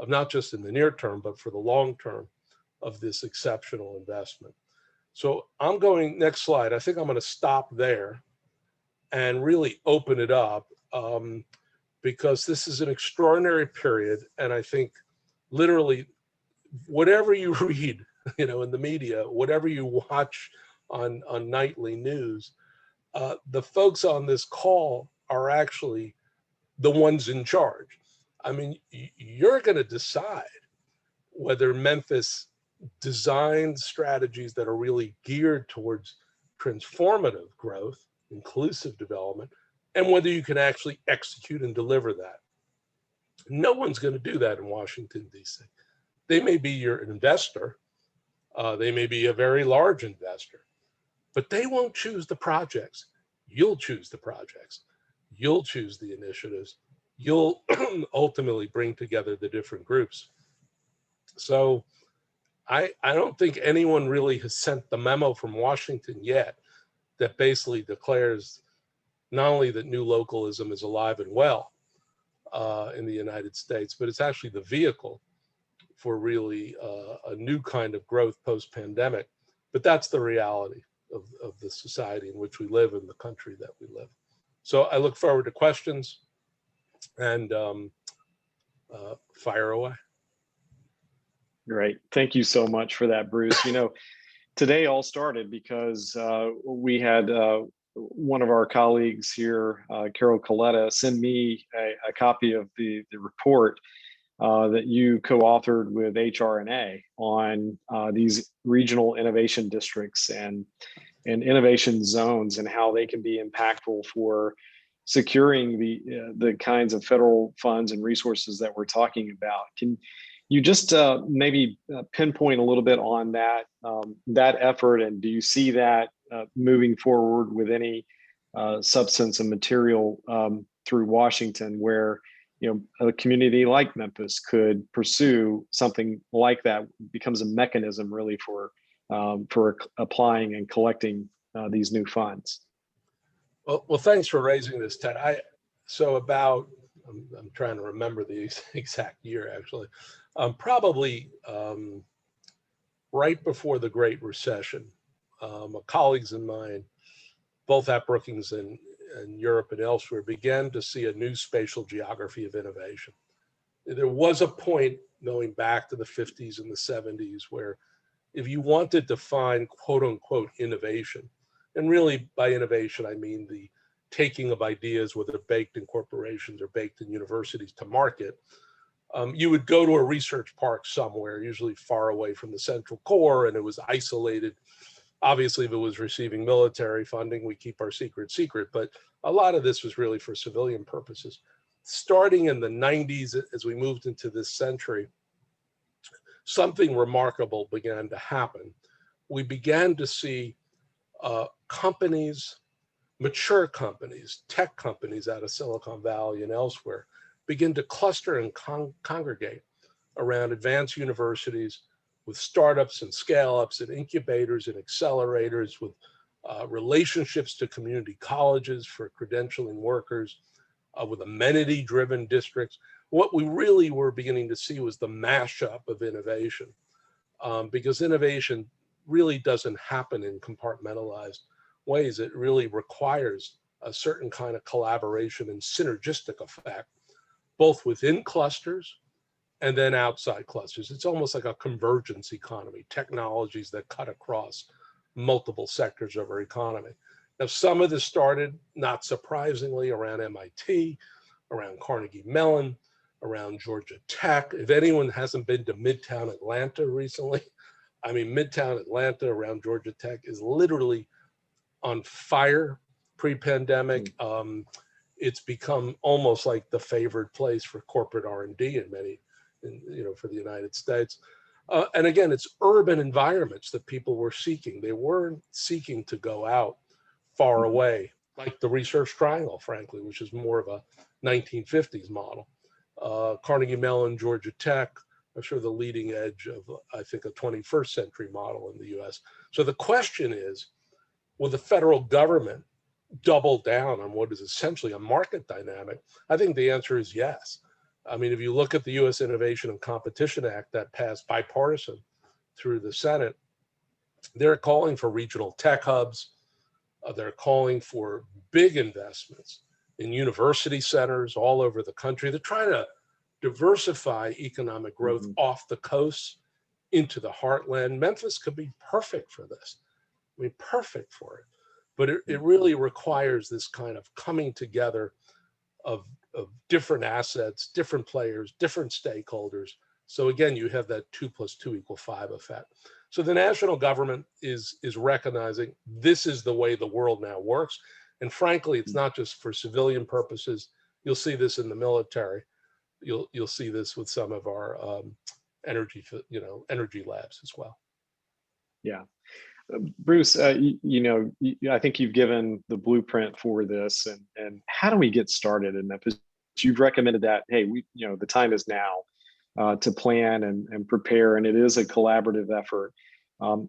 not just in the near term, but for the long term of this exceptional investment. So I'm going, next slide, I think I'm going to stop there and really open it up because this is an extraordinary period. And I think literally whatever you read, in the media, whatever you watch on nightly news, the folks on this call are actually the ones in charge. I mean, you're going to decide whether Memphis designs strategies that are really geared towards transformative growth, inclusive development, and whether you can actually execute and deliver that. No one's going to do that in Washington, D.C. They may be your investor. They may be a very large investor, but they won't choose the projects. You'll choose the projects. You'll choose the initiatives. You'll ultimately bring together the different groups. So I don't think anyone really has sent the memo from Washington yet that basically declares not only that new localism is alive and well in the United States, but it's actually the vehicle for really a new kind of growth post-pandemic. But that's the reality of the society in which we live and the country that we live. So I look forward to questions and fire away. Great. Thank you so much for that, Bruce. Today all started because we had one of our colleagues here, Carol Coletta, send me a copy of the report that you co-authored with HRNA on these regional innovation districts and innovation zones and how they can be impactful for securing the kinds of federal funds and resources that we're talking about. Can you just maybe pinpoint a little bit on that effort, and do you see that moving forward with any substance and material through Washington, where a community like Memphis could pursue something like that, becomes a mechanism really for applying and collecting these new funds? Well, thanks for raising this, Ted. I'm trying to remember the exact year, actually. Probably right before the Great Recession, colleagues of mine, both at Brookings and Europe and elsewhere, began to see a new spatial geography of innovation. There was a point going back to the 50s and the 70s where if you wanted to find quote unquote innovation, and really by innovation, I mean the taking of ideas, whether baked in corporations or baked in universities, to market, you would go to a research park somewhere, usually far away from the central core, and it was isolated. Obviously, if it was receiving military funding, we keep our secret, but a lot of this was really for civilian purposes. Starting in the 90s, as we moved into this century, something remarkable began to happen. We began to see companies, mature companies, tech companies out of Silicon Valley and elsewhere, begin to cluster and congregate around advanced universities with startups and scale-ups and incubators and accelerators, with relationships to community colleges for credentialing workers, with amenity-driven districts. What we really were beginning to see was the mashup of innovation, because innovation really doesn't happen in compartmentalized ways. It really requires a certain kind of collaboration and synergistic effect, both within clusters and then outside clusters. It's almost like a convergence economy, technologies that cut across multiple sectors of our economy. Now, some of this started, not surprisingly, around MIT, around Carnegie Mellon, around Georgia Tech. If anyone hasn't been to Midtown Atlanta recently, I mean, Midtown Atlanta around Georgia Tech is literally on fire pre-pandemic. It's become almost like the favored place for corporate R&D for the United States. And again, it's urban environments that people were seeking. They weren't seeking to go out far away, like the Research Triangle, frankly, which is more of a 1950s model. Carnegie Mellon, Georgia Tech are sort of the leading edge of, I think, a 21st century model in the US. So the question is, will the federal government double down on what is essentially a market dynamic? I think the answer is yes. I mean, if you look at the US Innovation and Competition Act that passed bipartisan through the Senate, they're calling for regional tech hubs. They're calling for big investments in university centers all over the country. They're trying to diversify economic growth off the coast into the heartland. Memphis could be perfect for this. I mean, perfect for it. But it really requires this kind of coming together of different assets, different players, different stakeholders. So again, you have that 2 + 2 = 5 effect. So the national government is recognizing this is the way the world now works. And frankly, it's not just for civilian purposes. You'll see this in the military. You'll see this with some of our energy labs as well. Yeah. Bruce, I think you've given the blueprint for this, and how do we get started in Memphis? You've recommended that, hey, the time is now to plan and prepare, and it is a collaborative effort.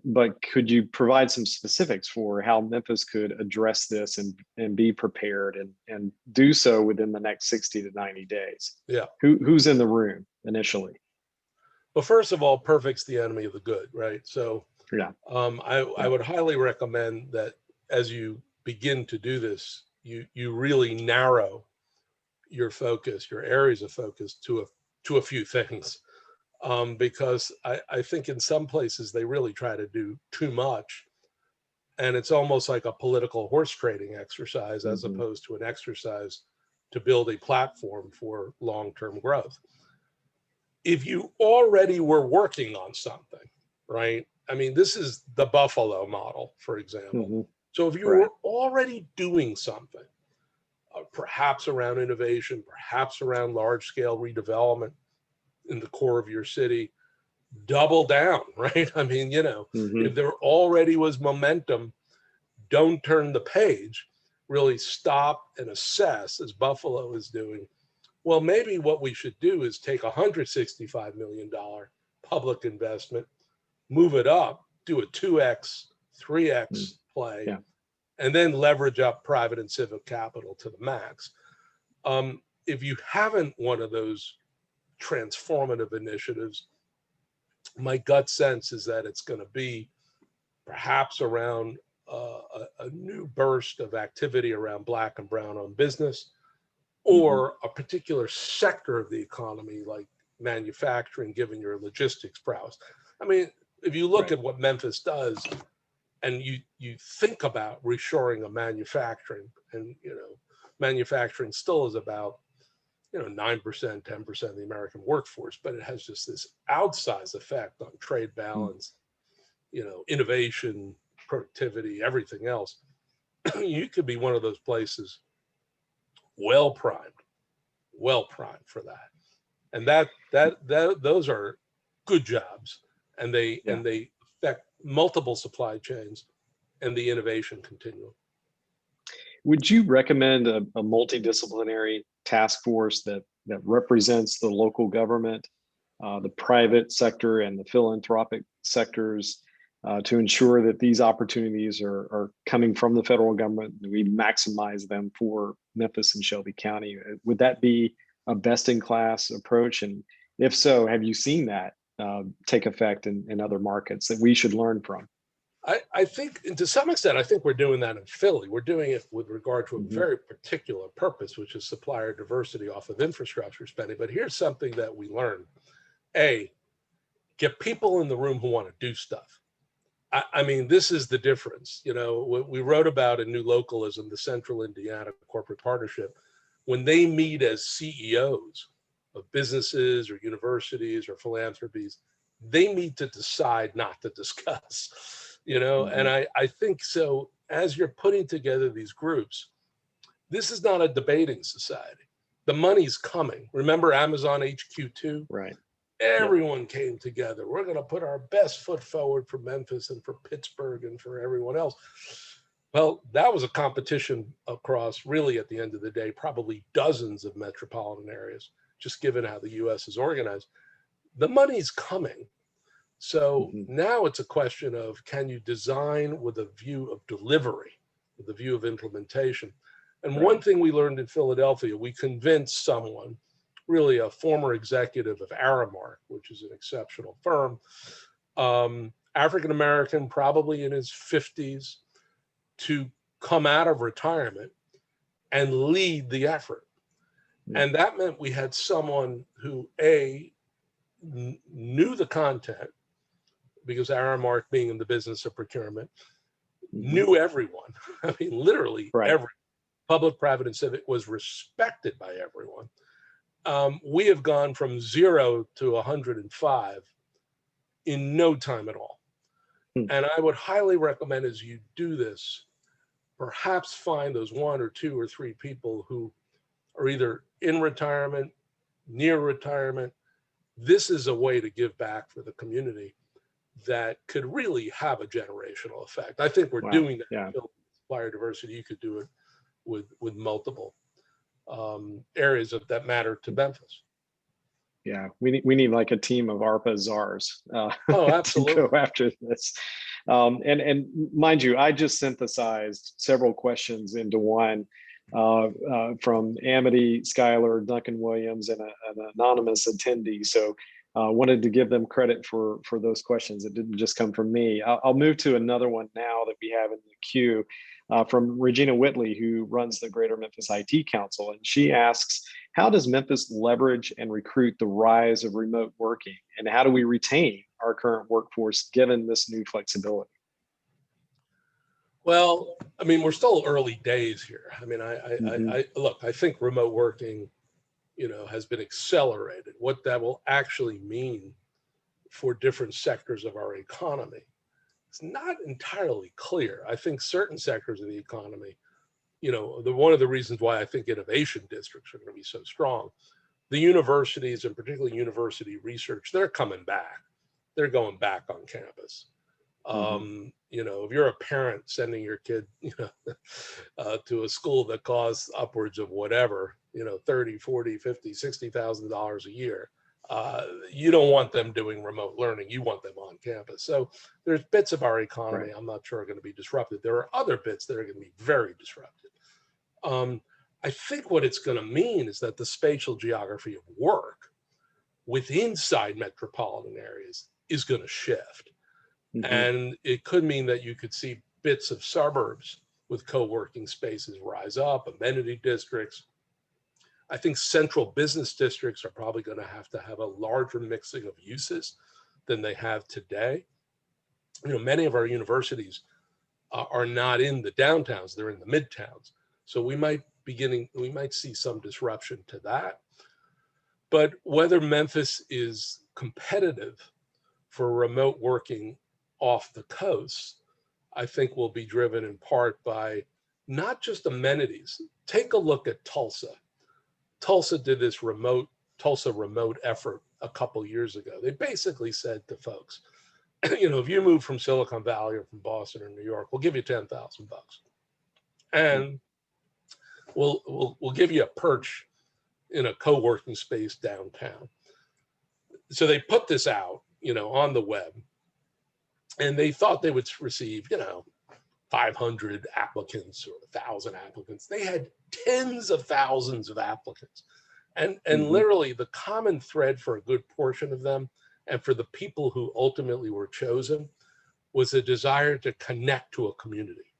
But could you provide some specifics for how Memphis could address this and be prepared and do so within the next 60 to 90 days? Yeah. Who's in the room initially? Well, first of all, perfect's the enemy of the good, right? So yeah, I would highly recommend that as you begin to do this, you really narrow your focus, your areas of focus to a few things. Because I think in some places they really try to do too much, and it's almost like a political horse trading exercise as opposed to an exercise to build a platform for long-term growth. if you already were working on something, right? I mean, this is the Buffalo model, for example. So if you Right. were already doing something, perhaps around innovation, perhaps around large scale redevelopment in the core of your city, double down, right? I mean, you know, if there already was momentum, don't turn the page, really stop and assess, as Buffalo is doing. Well, maybe what we should do is take $165 million public investment, move it up, do a 2x, 3x play, Yeah. and then leverage up private and civic capital to the max. If you haven't one of those transformative initiatives, my gut sense is that it's going to be perhaps around a new burst of activity around Black and brown owned business, or a particular sector of the economy like manufacturing, given your logistics prowess. I mean, if you look at what Memphis does, and you think about reshoring of manufacturing, and you know, manufacturing still is about 9%, 10% of the American workforce, but it has just this outsized effect on trade balance, innovation, productivity, everything else. You could be one of those places well primed for that, and those are good jobs, and they affect multiple supply chains and the innovation continuum. Would you recommend a multidisciplinary task force that represents the local government, the private sector, and the philanthropic sectors to ensure that these opportunities are coming from the federal government and we maximize them for Memphis and Shelby County? Would that be a best-in-class approach? And if so, have you seen that take effect in other markets that we should learn from? I think, and to some extent, I think we're doing that in Philly. We're doing it with regard to a very particular purpose, which is supplier diversity off of infrastructure spending. But here's something that we learned. A, get people in the room who want to do stuff. I mean, this is the difference. We wrote about in New Localism, the Central Indiana Corporate Partnership, when they meet as CEOs of businesses or universities or philanthropies, they meet to decide, not to discuss. And I think so, as you're putting together these groups, this is not a debating society. The money's coming. Remember Amazon HQ2? Right. Everyone came together. We're going to put our best foot forward for Memphis and for Pittsburgh and for everyone else. Well, that was a competition across, really, at the end of the day, probably dozens of metropolitan areas, just given how the US is organized. The money's coming. So now it's a question of, can you design with a view of delivery, with a view of implementation? And one thing we learned in Philadelphia, we convinced someone, really a former executive of Aramark, which is an exceptional firm, African-American, probably in his 50s, to come out of retirement and lead the effort. And that meant we had someone who, A, knew the content, because Aramark, being in the business of procurement, knew everyone. I mean, literally every public, private, and civic, was respected by everyone. We have gone from 0 to 105 in no time at all. And I would highly recommend, as you do this, perhaps find those 1 or 2 or 3 people who are either in retirement, near retirement. This is a way to give back for the community that could really have a generational effect. I think we're doing that. Yeah. Supplier diversity, you could do it with multiple areas that matter to Memphis. Yeah, we need like a team of ARPA czars absolutely. to go after this. And mind you, I just synthesized several questions into one from Amity, Schuyler, Duncan Williams, and an anonymous attendee. So wanted to give them credit for those questions. It didn't just come from me. I'll move to another one now that we have in the queue from Regina Whitley, who runs the Greater Memphis IT Council. And she asks, how does Memphis leverage and recruit the rise of remote working? And how do we retain our current workforce given this new flexibility? Well, I mean, we're still early days here. I mean, I look, I think remote working has been accelerated. What that will actually mean for different sectors of our economy, it's not entirely clear. I think certain sectors of the economy, one of the reasons why I think innovation districts are going to be so strong, the universities and particularly university research, they're coming back. They're going back on campus. If you're a parent sending your kid, to a school that costs upwards of whatever, 30, 40, 50, $60,000 a year, you don't want them doing remote learning. You want them on campus. So there's bits of our economy I'm not sure are going to be disrupted. There are other bits that are going to be very disrupted. I think what it's going to mean is that the spatial geography of work within inside metropolitan areas is going to shift. And it could mean that you could see bits of suburbs with co-working spaces rise up, amenity districts. I think central business districts are probably going to have a larger mixing of uses than they have today. Many of our universities are not in the downtowns, they're in the midtowns. So we might see some disruption to that. But whether Memphis is competitive for remote working off the coast, I think will be driven in part by not just amenities. Take a look at Tulsa. Tulsa did this Tulsa remote effort a couple years ago. They basically said to folks, if you move from Silicon Valley or from Boston or New York, we'll give you $10,000, and we'll give you a perch in a co-working space downtown. So they put this out, on the web, and they thought they would receive, 500 applicants or 1,000 applicants. They had tens of thousands of applicants. And literally the common thread for a good portion of them, and for the people who ultimately were chosen, was a desire to connect to a community,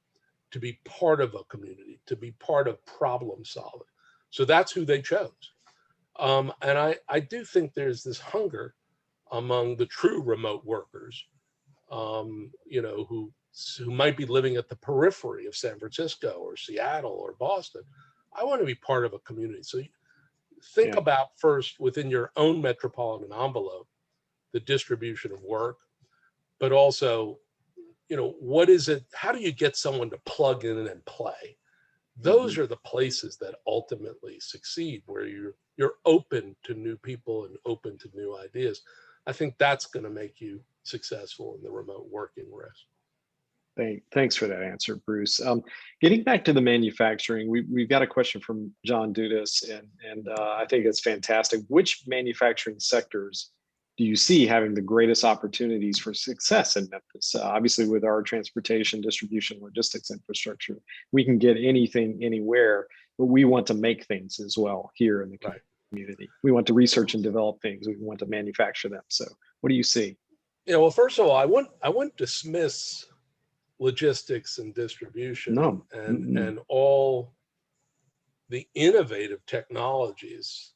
to be part of a community, to be part of problem solving. So that's who they chose. And I do think there's this hunger among the true remote workers, who might be living at the periphery of San Francisco or Seattle or Boston. I want to be part of a community. So think about first within your own metropolitan envelope, the distribution of work, but also, what is it? How do you get someone to plug in and play? Those are the places that ultimately succeed, where you're open to new people and open to new ideas. I think that's going to make you successful in the remote working race. Thanks for that answer, Bruce. Getting back to the manufacturing, we've got a question from John Dudas, and I think it's fantastic. Which manufacturing sectors do you see having the greatest opportunities for success in Memphis? Obviously, with our transportation, distribution, logistics infrastructure, we can get anything anywhere, but we want to make things as well here in the community. We want to research and develop things. We want to manufacture them. So what do you see? Well, first of all, I wouldn't dismiss logistics and distribution and all the innovative technologies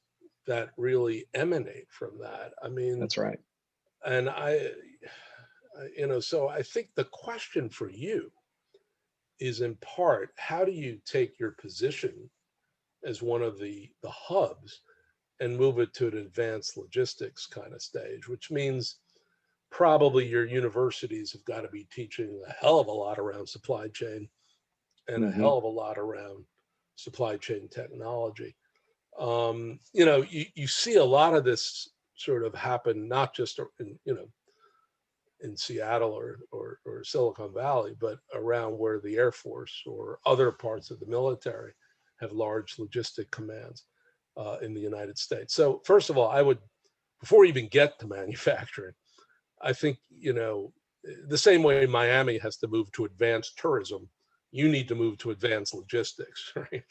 that really emanate from that. I mean, that's right. And so I think the question for you is, in part, how do you take your position as one of the hubs and move it to an advanced logistics kind of stage, which means probably your universities have got to be teaching a hell of a lot around supply chain and a hell of a lot around supply chain technology. You see a lot of this sort of happen, not just in Seattle or Silicon Valley, but around where the Air Force or other parts of the military have large logistic commands in the United States. So first of all, before we even get to manufacturing, I think, the same way Miami has to move to advanced tourism, you need to move to advanced logistics, right?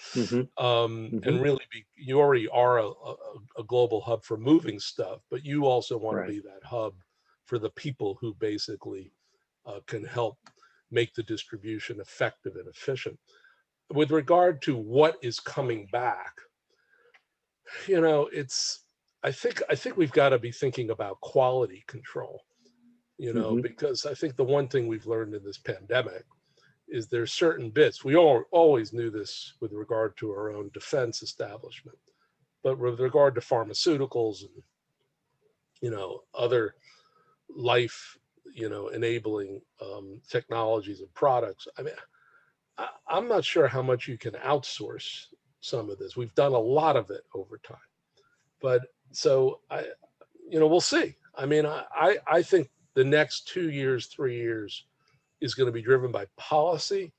And really you already are a global hub for moving stuff, but you also want to be that hub for the people who basically can help make the distribution effective and efficient. With regard to what is coming back, I think we've got to be thinking about quality control. Because I think the one thing we've learned in this pandemic is there's certain bits, we always knew this with regard to our own defense establishment, but with regard to pharmaceuticals and, other life, enabling technologies and products, I mean, I'm not sure how much you can outsource some of this. We've done a lot of it over time, but so we'll see. I mean, I think the next 2 years, 3 years is going to be driven by policy,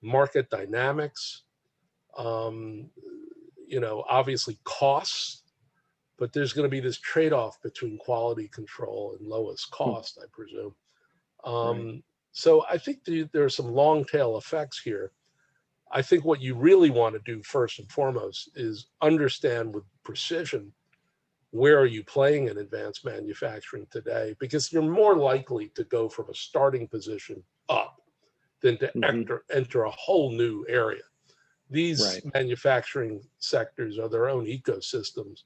market dynamics, obviously costs, but there's going to be this trade-off between quality control and lowest cost, I presume. Right. So I think there are some long tail effects here. I think what you really want to do first and foremost is understand with precision, where are you playing in advanced manufacturing today? Because you're more likely to go from a starting position up than to enter a whole new area. These manufacturing sectors are their own ecosystems,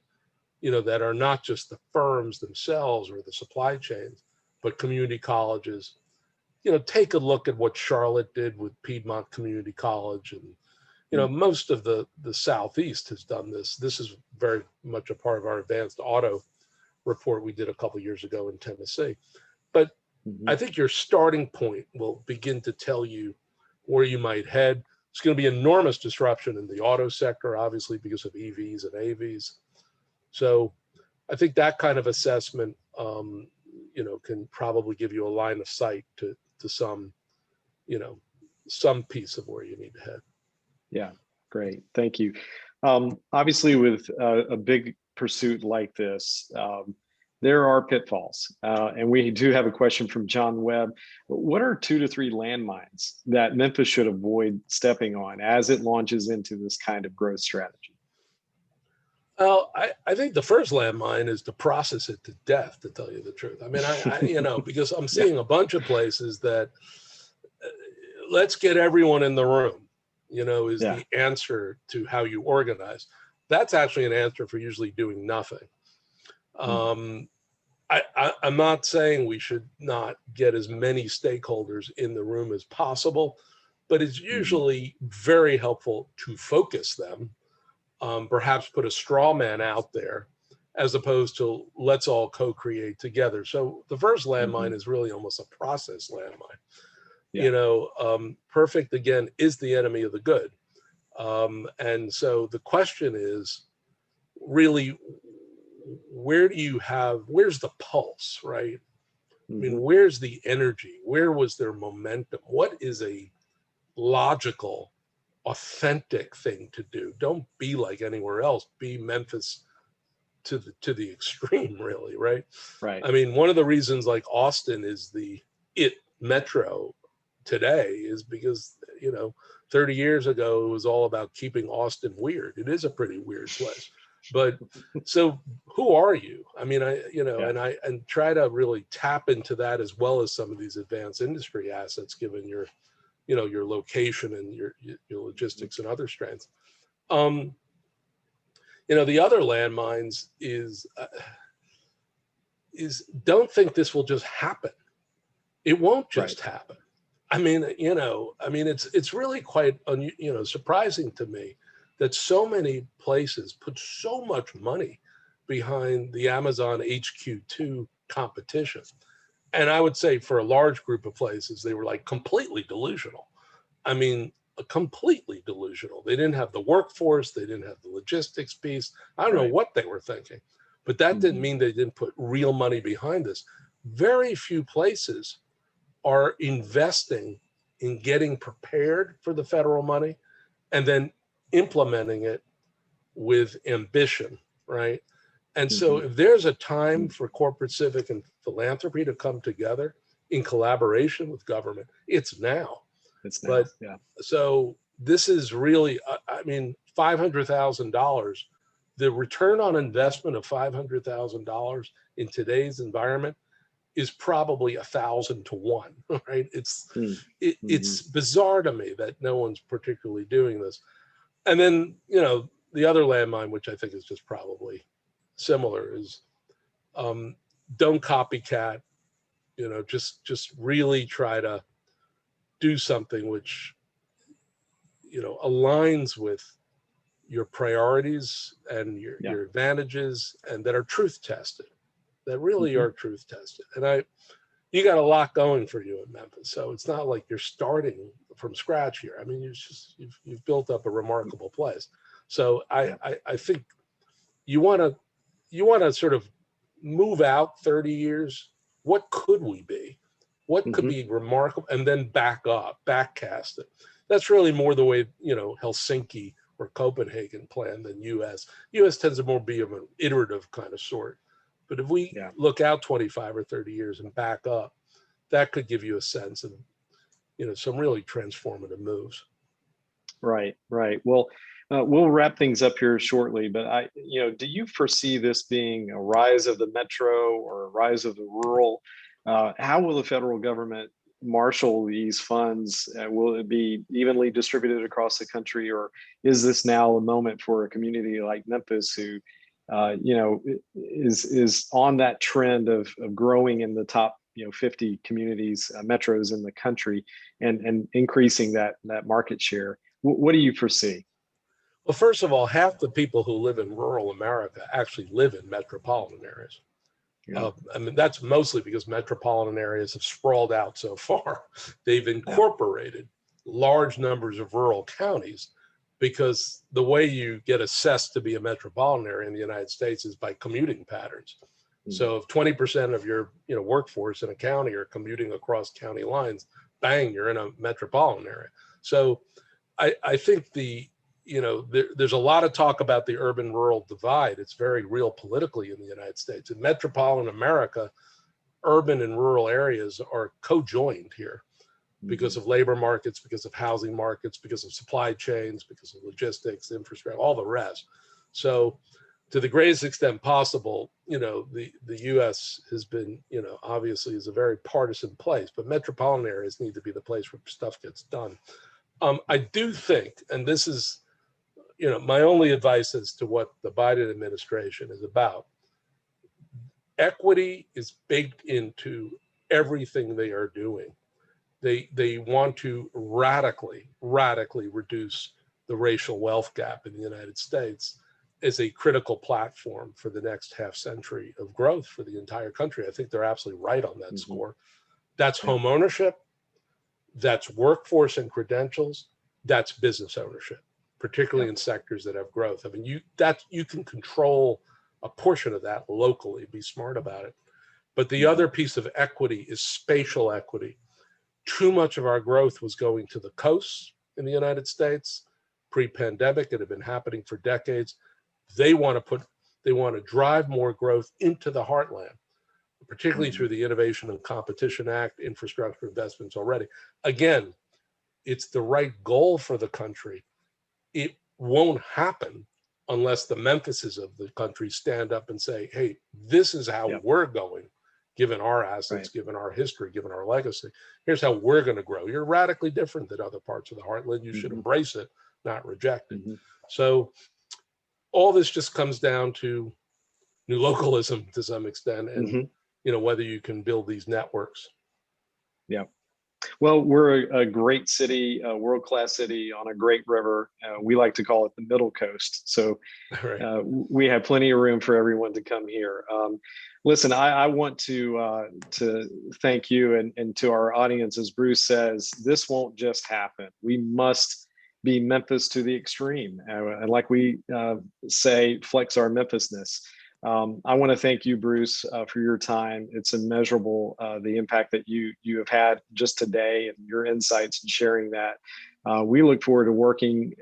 that are not just the firms themselves or the supply chains, but community colleges. Take a look at what Charlotte did with Piedmont Community College, and most of the Southeast has done this. This is very much a part of our advanced auto report we did a couple of years ago in Tennessee. But I think your starting point will begin to tell you where you might head. It's going to be enormous disruption in the auto sector, obviously, because of EVs and AVs. So I think that kind of assessment, can probably give you a line of sight to some, some piece of where you need to head. Yeah, great. Thank you. Obviously, with a big pursuit like this, there are pitfalls. And we do have a question from John Webb. What are 2 to 3 landmines that Memphis should avoid stepping on as it launches into this kind of growth strategy? Well, I think the first landmine is to process it to death, to tell you the truth. I mean, because I'm seeing a bunch of places that let's get everyone in the room, is the answer to how you organize. That's actually an answer for usually doing nothing. I'm not saying we should not get as many stakeholders in the room as possible, but it's usually very helpful to focus them. Perhaps put a straw man out there as opposed to let's all co-create together. So the first landmine is really almost a process landmine. Perfect, again, is the enemy of the good. And so the question is really, where's the pulse, right? I mean, where's the energy? Where was their momentum? What is a logical, authentic thing to do? Don't be like anywhere else. Be Memphis to the extreme, really, right? Right. I mean, one of the reasons like Austin is the metro today is because 30 years ago it was all about keeping Austin weird. It is a pretty weird place. But so who are you? I mean, and try to really tap into that as well as some of these advanced industry assets, given your your location and your logistics and other strengths. The other landmines is don't think this will just happen. It won't just happen. I mean, it's really quite surprising to me that so many places put so much money behind the Amazon HQ2 competition. And I would say for a large group of places, they were like completely delusional. I mean, completely delusional. They didn't have the workforce. They didn't have the logistics piece. I don't know what they were thinking, but that didn't mean they didn't put real money behind this. Very few places are investing in getting prepared for the federal money and then implementing it with ambition, right? And so if there's a time for corporate civic and philanthropy to come together in collaboration with government, it's now. It's now. But so this is really, $500,000, the return on investment of $500,000 in today's environment is probably 1,000 to 1, right? It's bizarre to me that no one's particularly doing this. And then, the other landmine, which I think is just probably similar, is don't copycat, just really try to do something which, aligns with your priorities and your advantages, and that are truth tested, that really are truth tested. And you got a lot going for you in Memphis. So it's not like you're starting from scratch here. I mean, you've built up a remarkable place. So I think you want to sort of move out 30 years. What could we be? What could be remarkable? And then backcast it. That's really more the way, Helsinki or Copenhagen plan than US. US tends to more be of an iterative kind of sort. But if we look out 25 or 30 years and back up, that could give you a sense of, some really transformative moves. Right. Well, we'll wrap things up here shortly, but do you foresee this being a rise of the metro or a rise of the rural? How will the federal government marshal these funds? Will it be evenly distributed across the country, or is this now a moment for a community like Memphis who, is on that trend of growing in the top 50 communities, metros in the country, and increasing that market share? What do you foresee? Well, first of all, half the people who live in rural America actually live in metropolitan areas. I mean, that's mostly because metropolitan areas have sprawled out so far. They've incorporated large numbers of rural counties, because the way you get assessed to be a metropolitan area in the United States is by commuting patterns. So if 20% of your workforce in a county are commuting across county lines, bang, you're in a metropolitan area. So I think there's a lot of talk about the urban-rural divide. It's very real politically in the United States. In metropolitan America, urban and rural areas are co-joined here because of labor markets, because of housing markets, because of supply chains, because of logistics, infrastructure, all the rest. So to the greatest extent possible, the U.S. has been, obviously is a very partisan place, but metropolitan areas need to be the place where stuff gets done. I do think, and this is, my only advice as to what the Biden administration is about, equity is baked into everything they are doing. They want to radically reduce the racial wealth gap in the United States as a critical platform for the next half century of growth for the entire country. I think they're absolutely right on that score. That's home ownership, that's workforce and credentials, that's business ownership, particularly in sectors that have growth. I mean, you can control a portion of that locally, be smart about it. But the other piece of equity is spatial equity. Too much of our growth was going to the coasts in the United States pre-pandemic. It had been happening for decades. They want to drive more growth into the heartland, particularly through the Innovation and Competition Act, infrastructure investments already. Again, it's the right goal for the country. It won't happen unless the Memphises of the country stand up and say, hey, this is how we're going, given our assets, given our history, given our legacy. Here's how we're going to grow. You're radically different than other parts of the heartland. You should embrace it, not reject it. So all this just comes down to new localism to some extent, and whether you can build these networks. Well, we're a great city, a world-class city on a great river. We like to call it the Middle Coast. So we have plenty of room for everyone to come here. Listen, I want to thank you and to our audience. As Bruce says, this won't just happen. We must be Memphis to the extreme. And like we say, flex our Memphisness. I want to thank you, Bruce, for your time. It's immeasurable, the impact that you have had just today and your insights and sharing that. We look forward to working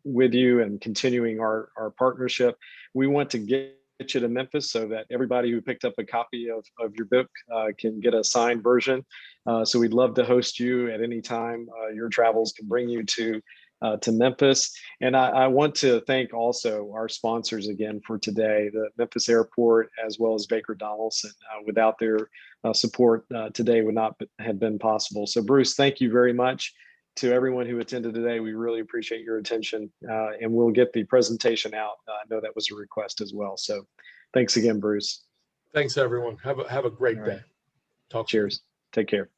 with you and continuing our partnership. We want to get you to Memphis so that everybody who picked up a copy of your book can get a signed version. So we'd love to host you at any time. Your travels can bring you to Memphis. And I want to thank also our sponsors again for today, the Memphis Airport, as well as Baker Donaldson. Without their support, today would not have been possible. So Bruce, thank you very much to everyone who attended today. We really appreciate your attention, and we'll get the presentation out. I know that was a request as well. So thanks again, Bruce. Thanks, everyone. Have a great day. Cheers. Take care.